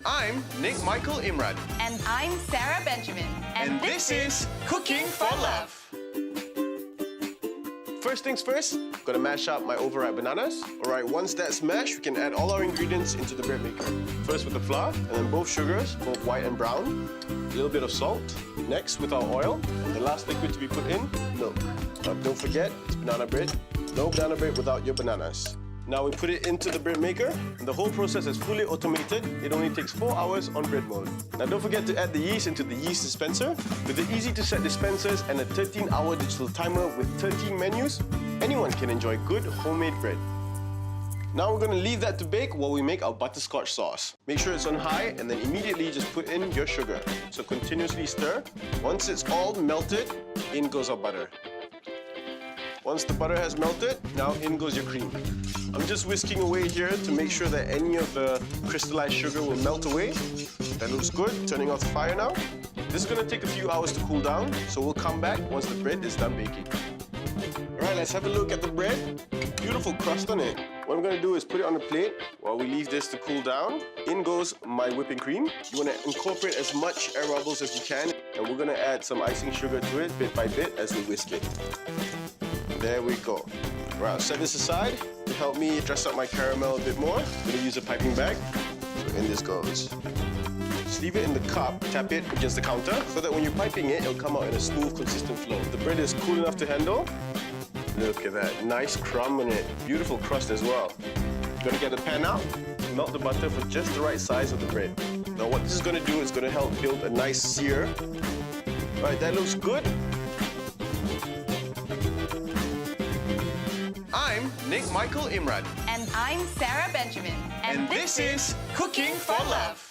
I'm Nik Michael Imran. And I'm Sarah Benjamin. And this is Cooking for Love. First things first, gonna mash up my overripe bananas. Alright, once that's mashed, we can add all our ingredients into the bread maker. First with the flour, and then both sugars, both white and brown. A little bit of salt. Next with our oil. And the last liquid to be put in, milk. Now don't forget, it's banana bread. No banana bread without your bananas. Now we put it into the bread maker, and the whole process is fully automated. It only takes 4 hours on bread mode. Now don't forget to add the yeast into the yeast dispenser. With the easy-to-set dispensers and a 13-hour digital timer with 13 menus, anyone can enjoy good homemade bread. Now we're going to leave that to bake while we make our butterscotch sauce. Make sure it's on high and then immediately just put in your sugar. So continuously stir. Once it's all melted, in goes our butter. Once the butter has melted, now in goes your cream. I'm just whisking away here to make sure that any of the crystallized sugar will melt away. That looks good. Turning off the fire now. This is going to take a few hours to cool down, so we'll come back once the bread is done baking. Alright, let's have a look at the bread. Beautiful crust on it. What I'm going to do is put it on a plate while we leave this to cool down. In goes my whipping cream. You want to incorporate as much air bubbles as you can, and we're going to add some icing sugar to it bit by bit as we whisk it. There we go. Right, I'll set this aside to help me dress up my caramel a bit more. I'm going to use a piping bag. So in this goes. Just leave it in the cup, tap it against the counter, so that when you're piping it, it'll come out in a smooth, consistent flow. The bread is cool enough to handle. Look at that, nice crumb on it. Beautiful crust as well. You're going to get the pan out, melt the butter for just the right size of the bread. Now what this is going to do is going to help build a nice sear. All right, that looks good. I'm Nik Michael Imran. And I'm Sarah Benjamin. And this is Cooking for Love.